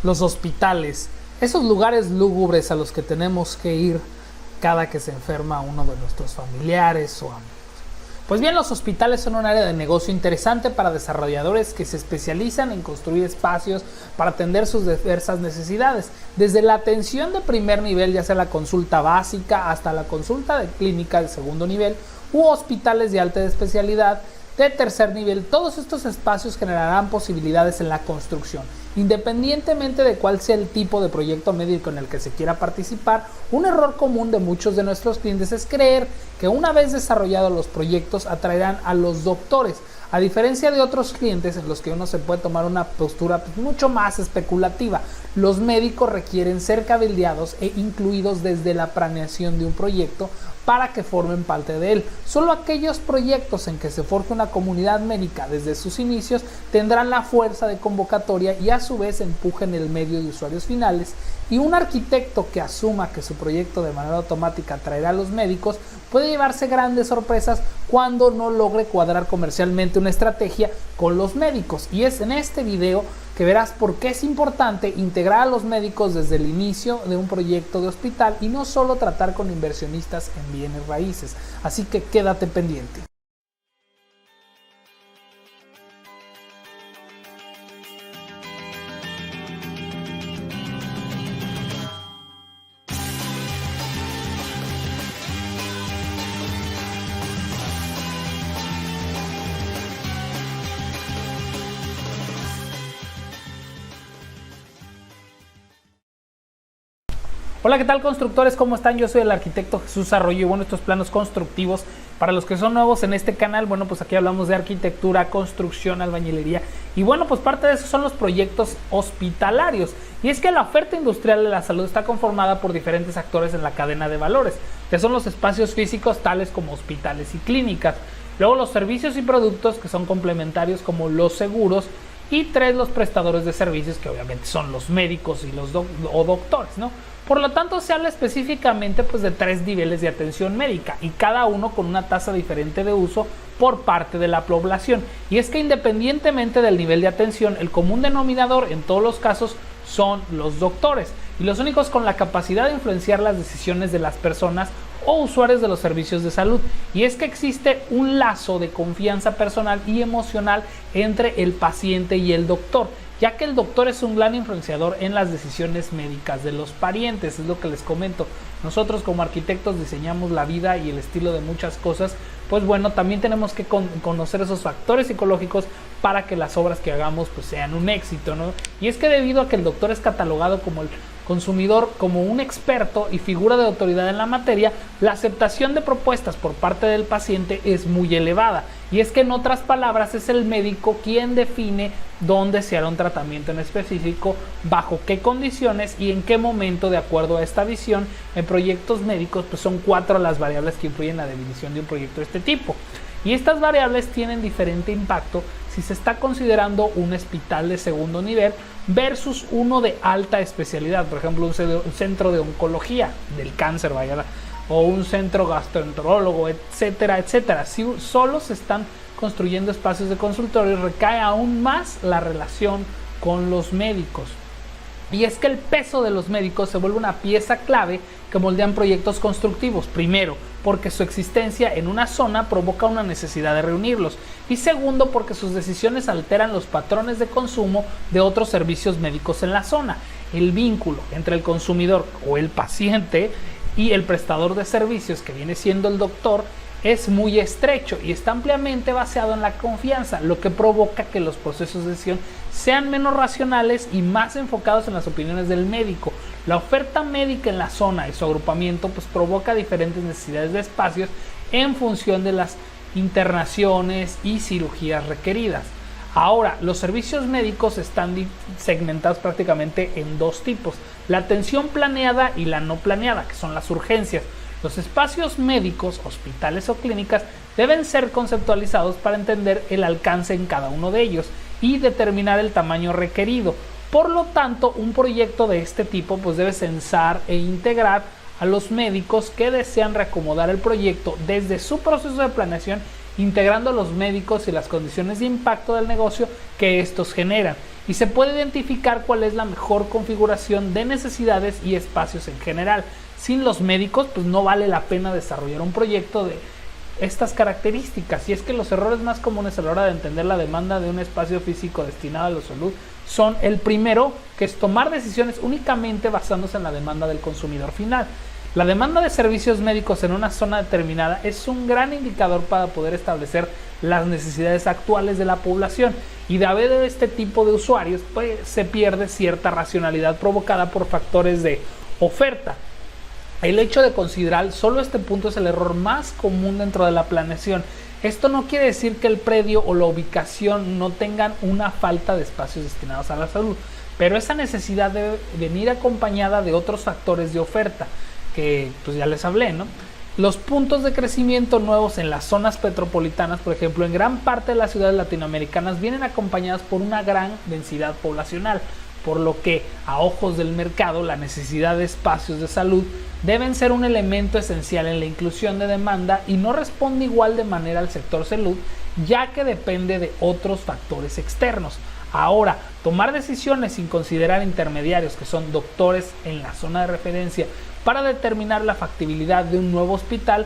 Los hospitales, esos lugares lúgubres a los que tenemos que ir cada que se enferma uno de nuestros familiares o amigos. Pues bien, los hospitales son un área de negocio interesante para desarrolladores que se especializan en construir espacios para atender sus diversas necesidades, desde la atención de primer nivel, ya sea la consulta básica, hasta la consulta de clínica de segundo nivel, u hospitales de alta especialidad de tercer nivel. Todos estos espacios generarán posibilidades en la construcción. Independientemente de cuál sea el tipo de proyecto médico en el que se quiera participar, un error común de muchos de nuestros clientes es creer que una vez desarrollados los proyectos atraerán a los doctores, a diferencia de otros clientes en los que uno se puede tomar una postura mucho más especulativa. Los médicos requieren ser cabildeados e incluidos desde la planeación de un proyecto para que formen parte de él. Solo aquellos proyectos en que se forje una comunidad médica desde sus inicios tendrán la fuerza de convocatoria y a su vez empujen el medio de usuarios finales, y un arquitecto que asuma que su proyecto de manera automática atraerá a los médicos puede llevarse grandes sorpresas cuando no logre cuadrar comercialmente una estrategia con los médicos. Y es en este video que verás por qué es importante integrar a los médicos desde el inicio de un proyecto de hospital y no solo tratar con inversionistas en bienes raíces. Así que quédate pendiente. Hola, ¿qué tal, constructores? ¿Cómo están? Yo soy el arquitecto Jesús Arroyo y bueno, estos planos constructivos, para los que son nuevos en este canal, bueno, pues aquí hablamos de arquitectura, construcción, albañilería y bueno, pues parte de eso son los proyectos hospitalarios. Y es que la oferta industrial de la salud está conformada por diferentes actores en la cadena de valores, que son los espacios físicos tales como hospitales y clínicas, luego los servicios y productos que son complementarios como los seguros, y tres, los prestadores de servicios, que obviamente son los médicos y los doctores, ¿no? Por lo tanto, se habla específicamente pues de tres niveles de atención médica y cada uno con una tasa diferente de uso por parte de la población. Y es que independientemente del nivel de atención, el común denominador en todos los casos son los doctores y los únicos con la capacidad de influenciar las decisiones de las personas o usuarios de los servicios de salud. Y es que existe un lazo de confianza personal y emocional entre el paciente y el doctor, ya que el doctor es un gran influenciador en las decisiones médicas de los parientes. Es lo que les comento. Nosotros como arquitectos diseñamos la vida y el estilo de muchas cosas. Pues bueno, también tenemos que conocer esos factores psicológicos para que las obras que hagamos pues sean un éxito, ¿no? Y es que debido a que el doctor es catalogado como el consumidor, como un experto y figura de autoridad en la materia, la aceptación de propuestas por parte del paciente es muy elevada. Y es que en otras palabras es el médico quien define dónde se hará un tratamiento en específico, bajo qué condiciones y en qué momento. De acuerdo a esta visión, en proyectos médicos pues son 4 las variables que influyen en la definición de un proyecto de este tipo. Y estas variables tienen diferente impacto si se está considerando un hospital de segundo nivel versus uno de alta especialidad, por ejemplo un centro de oncología del cáncer, vaya, o un centro gastroenterólogo, etcétera, etcétera. Si solo se están construyendo espacios de consultorio, recae aún más la relación con los médicos. Y es que el peso de los médicos se vuelve una pieza clave que moldean proyectos constructivos. Primero, porque su existencia en una zona provoca una necesidad de reunirlos. Y segundo, porque sus decisiones alteran los patrones de consumo de otros servicios médicos en la zona. El vínculo entre el consumidor o el paciente y el prestador de servicios, que viene siendo el doctor, es muy estrecho y está ampliamente basado en la confianza, lo que provoca que los procesos de decisión sean menos racionales y más enfocados en las opiniones del médico. La oferta médica en la zona y su agrupamiento pues provoca diferentes necesidades de espacios en función de las internaciones y cirugías requeridas. Ahora, los servicios médicos están segmentados prácticamente en dos tipos: la atención planeada y la no planeada, que son las urgencias. Los espacios médicos, hospitales o clínicas deben ser conceptualizados para entender el alcance en cada uno de ellos y determinar el tamaño requerido. Por lo tanto, un proyecto de este tipo pues debe censar e integrar a los médicos que desean reacomodar el proyecto desde su proceso de planeación, integrando a los médicos y las condiciones de impacto del negocio que estos generan. y se puede identificar cuál es la mejor configuración de necesidades y espacios en general. Sin los médicos, pues no vale la pena desarrollar un proyecto de estas características, y es que los errores más comunes a la hora de entender la demanda de un espacio físico destinado a la salud son: el primero, que es tomar decisiones únicamente basándose en la demanda del consumidor final. La demanda de servicios médicos en una zona determinada es un gran indicador para poder establecer las necesidades actuales de la población, y de haber este tipo de usuarios, pues se pierde cierta racionalidad provocada por factores de oferta. El hecho de considerar solo este punto es el error más común dentro de la planeación. Esto no quiere decir que el predio o la ubicación no tengan una falta de espacios destinados a la salud, pero esa necesidad debe venir acompañada de otros factores de oferta, que pues ya les hablé, ¿no? Los puntos de crecimiento nuevos en las zonas metropolitanas, por ejemplo, en gran parte de las ciudades latinoamericanas, vienen acompañadas por una gran densidad poblacional, por lo que a ojos del mercado la necesidad de espacios de salud deben ser un elemento esencial en la inclusión de demanda, y no responde igual de manera al sector salud, ya que depende de otros factores externos. Ahora, tomar decisiones sin considerar intermediarios, que son doctores en la zona de referencia, para determinar la factibilidad de un nuevo hospital,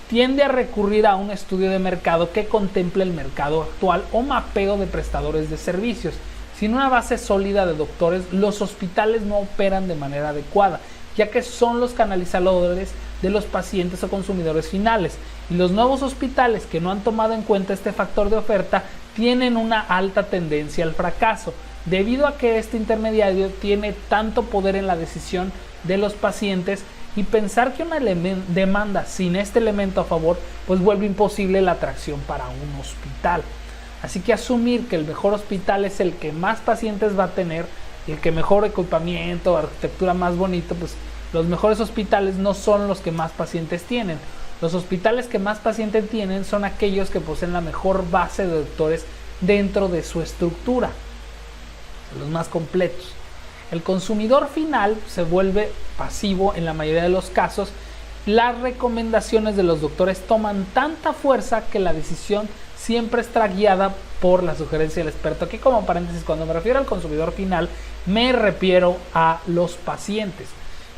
tiende a recurrir a un estudio de mercado que contemple el mercado actual o mapeo de prestadores de servicios. Sin una base sólida de doctores, los hospitales no operan de manera adecuada, ya que son los canalizadores de los pacientes o consumidores finales, y los nuevos hospitales que no han tomado en cuenta este factor de oferta tienen una alta tendencia al fracaso, debido a que este intermediario tiene tanto poder en la decisión de los pacientes, y pensar que una demanda sin este elemento a favor pues vuelve imposible la atracción para un hospital. Así que asumir que el mejor hospital es el que más pacientes va a tener, y el que mejor equipamiento, arquitectura más bonito, pues los mejores hospitales no son los que más pacientes tienen. Los hospitales que más pacientes tienen son aquellos que poseen la mejor base de doctores dentro de su estructura, los más completos. El consumidor final se vuelve pasivo en la mayoría de los casos. Las recomendaciones de los doctores toman tanta fuerza que la decisión siempre está guiada por la sugerencia del experto. Aquí, como paréntesis, cuando me refiero al consumidor final, me refiero a los pacientes.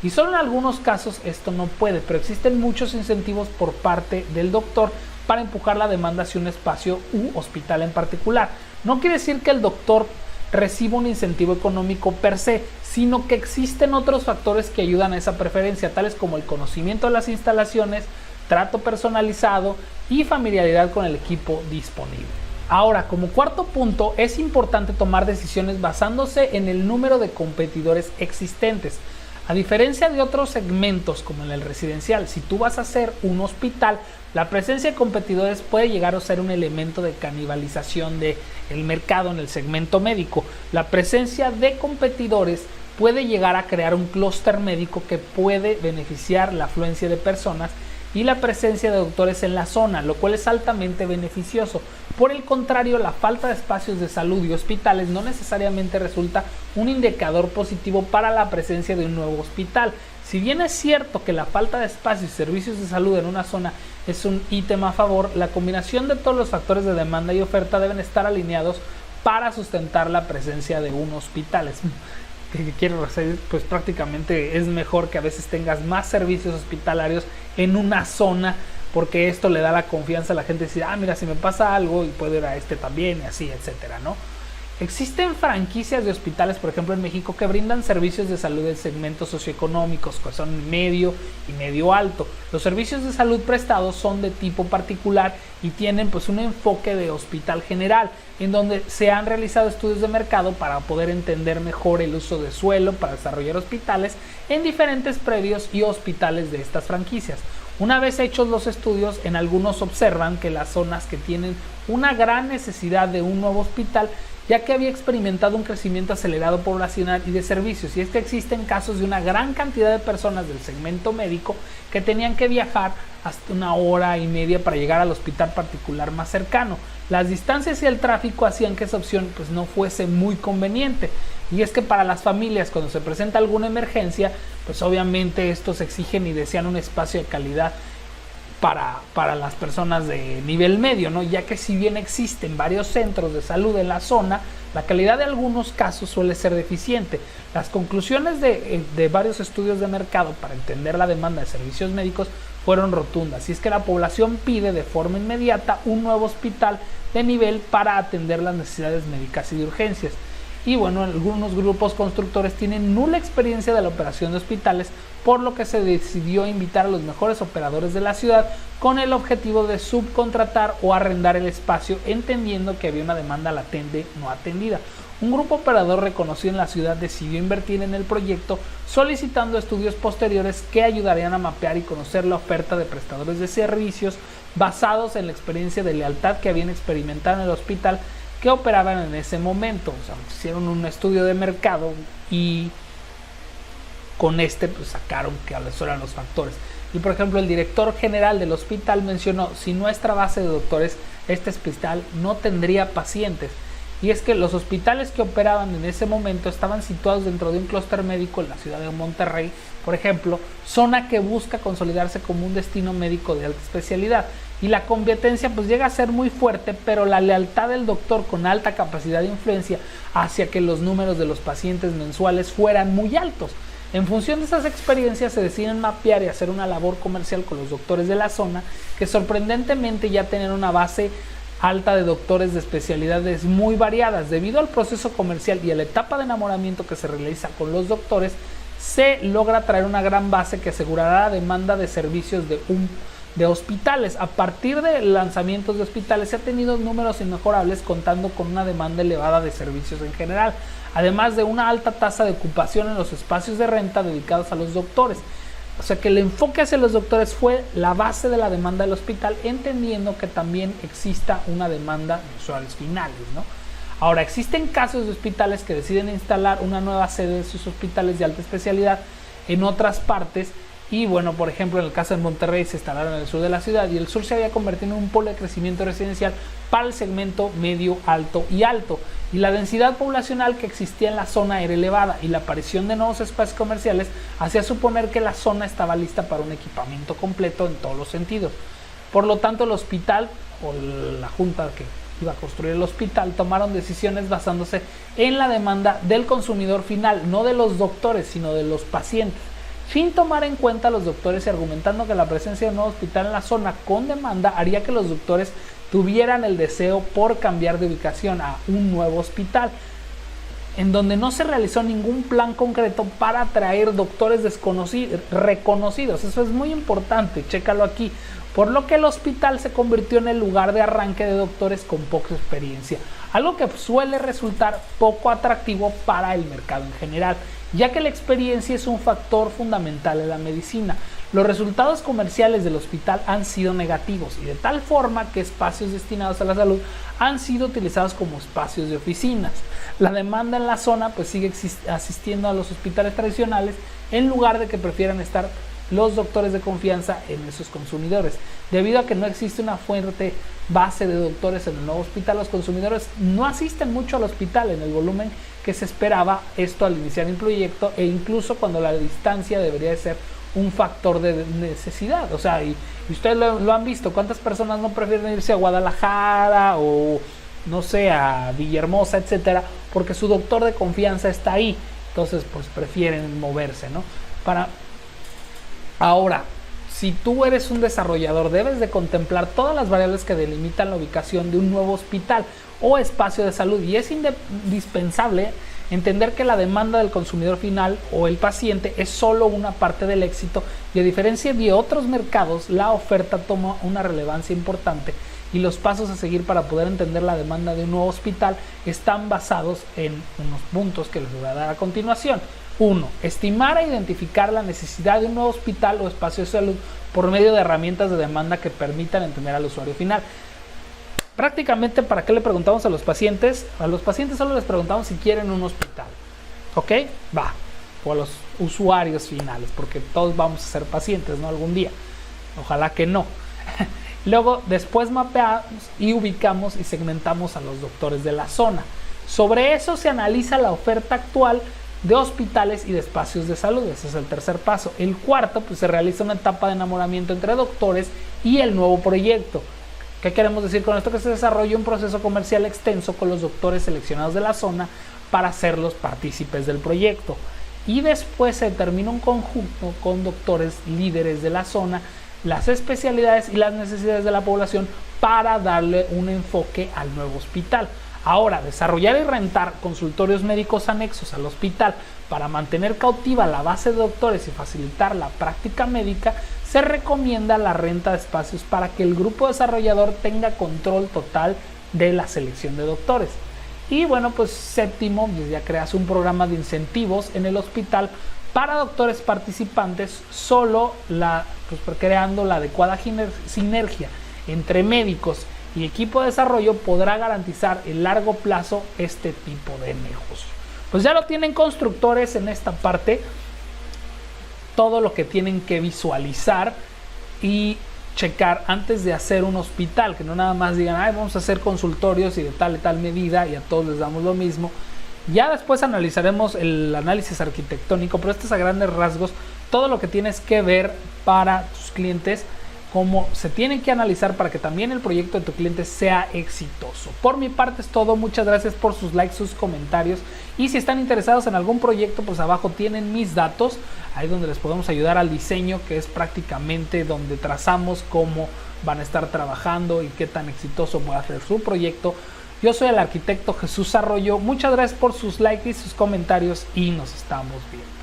Y solo en algunos casos esto no puede, pero existen muchos incentivos por parte del doctor para empujar la demanda hacia un espacio u hospital en particular. No quiere decir que el doctor reciba un incentivo económico per se, sino que existen otros factores que ayudan a esa preferencia, tales como el conocimiento de las instalaciones, trato personalizado y familiaridad con el equipo disponible. Ahora, como cuarto punto, es importante tomar decisiones basándose en el número de competidores existentes. A diferencia de otros segmentos como en el residencial, si tú vas a hacer un hospital, la presencia de competidores puede llegar a ser un elemento de canibalización del mercado en el segmento médico. La presencia de competidores puede llegar a crear un clúster médico que puede beneficiar la afluencia de personas y la presencia de doctores en la zona, lo cual es altamente beneficioso. Por el contrario, la falta de espacios de salud y hospitales no necesariamente resulta un indicador positivo para la presencia de un nuevo hospital. Si bien es cierto que la falta de espacios y servicios de salud en una zona es un ítem a favor, la combinación de todos los factores de demanda y oferta deben estar alineados para sustentar la presencia de un hospital. Que quiero decir, pues prácticamente es mejor que a veces tengas más servicios hospitalarios en una zona, porque esto le da la confianza a la gente de decir, mira, si me pasa algo y puedo ir a este también, y así, etcétera, ¿no? Existen franquicias de hospitales, por ejemplo en México, que brindan servicios de salud en segmentos socioeconómicos, que son medio y medio alto. Los servicios de salud prestados son de tipo particular y tienen pues un enfoque de hospital general, en donde se han realizado estudios de mercado para poder entender mejor el uso de suelo para desarrollar hospitales en diferentes predios y hospitales de estas franquicias. Una vez hechos los estudios, en algunos observan que las zonas que tienen una gran necesidad de un nuevo hospital, ya que había experimentado un crecimiento acelerado poblacional y de servicios, y es que existen casos de una gran cantidad de personas del segmento médico que tenían que viajar hasta 1 hora y media para llegar al hospital particular más cercano. Las distancias y el tráfico hacían que esa opción pues no fuese muy conveniente, y es que para las familias, cuando se presenta alguna emergencia, pues obviamente estos exigen y desean un espacio de calidad para las personas de nivel medio, ¿no? Ya que si bien existen varios centros de salud en la zona, la calidad de algunos casos suele ser deficiente. Las conclusiones de varios estudios de mercado para entender la demanda de servicios médicos fueron rotundas, y es que la población pide de forma inmediata un nuevo hospital de nivel para atender las necesidades médicas y de urgencias. Y bueno, algunos grupos constructores tienen nula experiencia de la operación de hospitales, por lo que se decidió invitar a los mejores operadores de la ciudad con el objetivo de subcontratar o arrendar el espacio, entendiendo que había una demanda latente no atendida. Un grupo operador reconocido en la ciudad decidió invertir en el proyecto, solicitando estudios posteriores que ayudarían a mapear y conocer la oferta de prestadores de servicios basados en la experiencia de lealtad que habían experimentado en el hospital que operaban en ese momento. O sea, hicieron un estudio de mercado y con pues sacaron que eran los factores. Y por ejemplo, el director general del hospital mencionó: sin nuestra base de doctores, este hospital no tendría pacientes. Y es que los hospitales que operaban en ese momento estaban situados dentro de un clúster médico en la ciudad de Monterrey, por ejemplo, zona que busca consolidarse como un destino médico de alta especialidad. Y la competencia pues llega a ser muy fuerte, pero la lealtad del doctor con alta capacidad de influencia hacia que los números de los pacientes mensuales fueran muy altos. En función de esas experiencias se deciden mapear y hacer una labor comercial con los doctores de la zona, que sorprendentemente ya tenían una base alta de doctores de especialidades muy variadas. Debido al proceso comercial y a la etapa de enamoramiento que se realiza con los doctores, se logra traer una gran base que asegurará la demanda de servicios de hospitales. A partir de lanzamientos de hospitales se ha tenido números inmejorables, contando con una demanda elevada de servicios en general, además de una alta tasa de ocupación en los espacios de renta dedicados a los doctores. O sea que el enfoque hacia los doctores fue la base de la demanda del hospital, entendiendo que también exista una demanda de usuarios finales, ¿no? Ahora, existen casos de hospitales que deciden instalar una nueva sede de sus hospitales de alta especialidad en otras partes. Y bueno, por ejemplo, en el caso de Monterrey se instalaron en el sur de la ciudad, y el sur se había convertido en un polo de crecimiento residencial para el segmento medio, alto y alto. Y la densidad poblacional que existía en la zona era elevada, y la aparición de nuevos espacios comerciales hacía suponer que la zona estaba lista para un equipamiento completo en todos los sentidos. Por lo tanto, el hospital o la junta que iba a construir el hospital tomaron decisiones basándose en la demanda del consumidor final, no de los doctores, sino de los pacientes, sin tomar en cuenta a los doctores, y argumentando que la presencia de un nuevo hospital en la zona con demanda haría que los doctores tuvieran el deseo por cambiar de ubicación a un nuevo hospital, en donde no se realizó ningún plan concreto para atraer doctores reconocidos. Eso es muy importante, chécalo aquí. Por lo que el hospital se convirtió en el lugar de arranque de doctores con poca experiencia, algo que suele resultar poco atractivo para el mercado en general, ya que la experiencia es un factor fundamental en la medicina. Los resultados comerciales del hospital han sido negativos, y de tal forma que espacios destinados a la salud han sido utilizados como espacios de oficinas. La demanda en la zona pues sigue asistiendo a los hospitales tradicionales, en lugar de que prefieran estar los doctores de confianza en esos consumidores. Debido a que no existe una fuerte base de doctores en el nuevo hospital, los consumidores no asisten mucho al hospital en el volumen que se esperaba, esto al iniciar el proyecto, e incluso cuando la distancia debería de ser un factor de necesidad. O sea, y ustedes lo han visto, ¿cuántas personas no prefieren irse a Guadalajara o no sé, a Villahermosa, etcétera, porque su doctor de confianza está ahí? Entonces pues prefieren moverse, ¿no? Ahora, si tú eres un desarrollador, debes de contemplar todas las variables que delimitan la ubicación de un nuevo hospital o espacio de salud, y es indispensable entender que la demanda del consumidor final o el paciente es solo una parte del éxito, y a diferencia de otros mercados, la oferta toma una relevancia importante, y los pasos a seguir para poder entender la demanda de un nuevo hospital están basados en unos puntos que les voy a dar a continuación. 1. Estimar e identificar la necesidad de un nuevo hospital o espacio de salud por medio de herramientas de demanda que permitan entender al usuario final. Prácticamente, ¿para qué le preguntamos a los pacientes? A los pacientes solo les preguntamos si quieren un hospital. ¿Ok? Va. O a los usuarios finales, porque todos vamos a ser pacientes, ¿no? Algún día. Ojalá que no. Luego, después mapeamos y ubicamos y segmentamos a los doctores de la zona. Sobre eso se analiza la oferta actual de hospitales y de espacios de salud. Ese es el tercer paso. El cuarto, pues se realiza una etapa de enamoramiento entre doctores y el nuevo proyecto. ¿Qué queremos decir con esto? Que se desarrolla un proceso comercial extenso con los doctores seleccionados de la zona para hacerlos partícipes del proyecto. Y después se determina un conjunto con doctores líderes de la zona, las especialidades y las necesidades de la población para darle un enfoque al nuevo hospital. Ahora, desarrollar y rentar consultorios médicos anexos al hospital para mantener cautiva la base de doctores y facilitar la práctica médica, se recomienda la renta de espacios para que el grupo desarrollador tenga control total de la selección de doctores. Y bueno, pues séptimo, pues ya creas un programa de incentivos en el hospital para doctores participantes, creando la adecuada sinergia entre médicos y equipo de desarrollo podrá garantizar en largo plazo este tipo de negocio. Pues ya lo tienen constructores en esta parte, todo lo que tienen que visualizar y checar antes de hacer un hospital, que no nada más digan, vamos a hacer consultorios y de tal y tal medida y a todos les damos lo mismo. Ya después analizaremos el análisis arquitectónico, pero este es a grandes rasgos todo lo que tienes que ver para tus clientes, cómo se tienen que analizar para que también el proyecto de tu cliente sea exitoso. Por mi parte es todo, muchas gracias por sus likes, sus comentarios, y si están interesados en algún proyecto, pues abajo tienen mis datos, ahí donde les podemos ayudar al diseño, que es prácticamente donde trazamos cómo van a estar trabajando y qué tan exitoso puede ser su proyecto. Yo soy el arquitecto Jesús Arroyo, muchas gracias por sus likes y sus comentarios y nos estamos viendo.